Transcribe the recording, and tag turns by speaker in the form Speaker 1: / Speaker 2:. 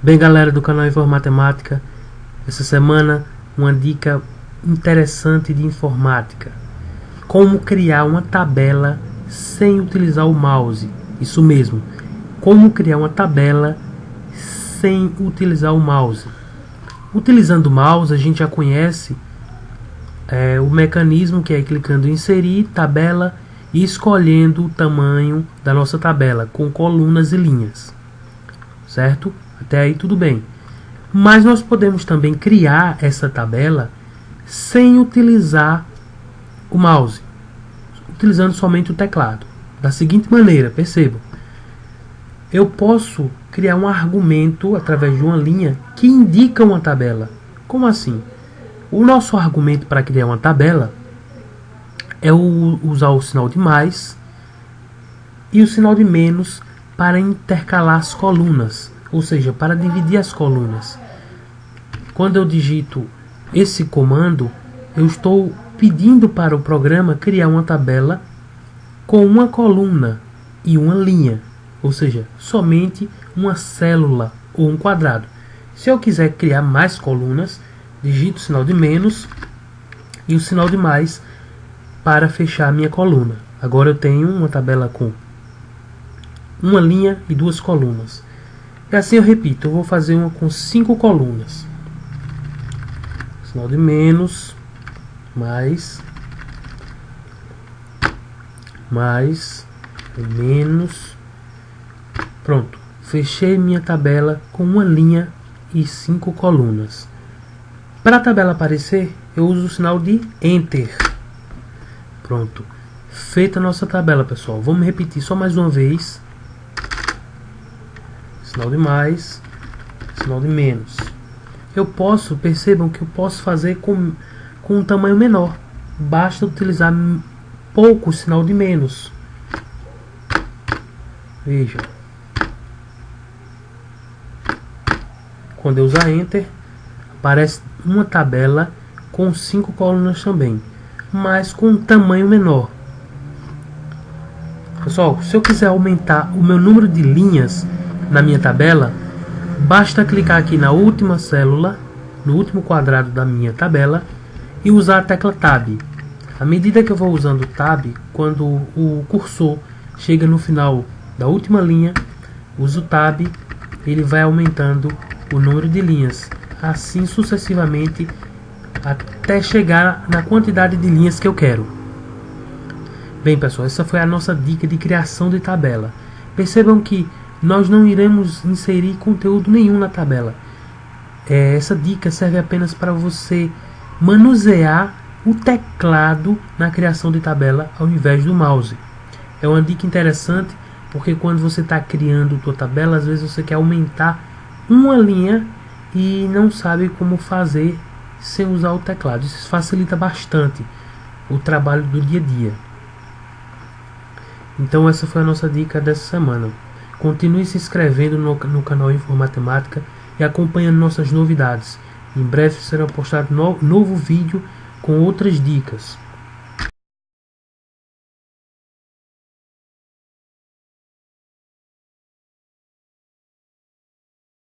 Speaker 1: Bem, galera do canal Informática, essa semana uma dica interessante de informática: como criar uma tabela sem utilizar o mouse. Isso mesmo, como criar uma tabela sem utilizar o mouse. Utilizando o mouse, a gente já conhece o mecanismo, que é clicando em inserir tabela e escolhendo o tamanho da nossa tabela com colunas e linhas, certo? Até aí tudo bem. Mas nós podemos também criar essa tabela sem utilizar o mouse, utilizando somente o teclado. Da seguinte maneira, percebam: eu posso criar um argumento através de uma linha que indica uma tabela. Como assim? O nosso argumento para criar uma tabela é usar o sinal de mais e o sinal de menos para intercalar as colunas, ou seja, para dividir as colunas. Quando eu digito esse comando, eu estou pedindo para o programa criar uma tabela com uma coluna e uma linha, ou seja, somente uma célula ou um quadrado. Se eu quiser criar mais colunas, digito o sinal de menos e o sinal de mais para fechar a minha coluna. Agora eu tenho uma tabela com uma linha e duas colunas. E assim eu repito, eu vou fazer uma com 5 colunas. Sinal de menos, mais, menos. Pronto, fechei minha tabela com uma linha e 5 colunas. Para a tabela aparecer, eu uso o sinal de Enter. Pronto, feita a nossa tabela, pessoal. Vamos repetir só mais uma vez. Sinal de mais, sinal de menos. Percebam que eu posso fazer com um tamanho menor. Basta utilizar pouco sinal de menos. Veja. Quando eu usar Enter, aparece uma tabela com 5 colunas também, mas com um tamanho menor. Pessoal, se eu quiser aumentar o meu número de linhas na minha tabela, basta clicar aqui na última célula, no último quadrado da minha tabela, e usar a tecla Tab. À medida que eu vou usando o Tab, quando o cursor chega no final da última linha, uso o Tab, ele vai aumentando o número de linhas, assim sucessivamente, até chegar na quantidade de linhas que eu quero. Bem, pessoal, essa foi a nossa dica de criação de tabela. Percebam que nós não iremos inserir conteúdo nenhum na tabela. Essa dica serve apenas para você manusear o teclado na criação de tabela ao invés do mouse. É uma dica interessante, porque quando você está criando sua tabela, às vezes você quer aumentar uma linha e não sabe como fazer sem usar o teclado. Isso facilita bastante o trabalho do dia a dia. Então essa foi a nossa dica dessa semana. Continue se inscrevendo no canal Informática e acompanhando nossas novidades. Em breve será postado novo vídeo com outras dicas.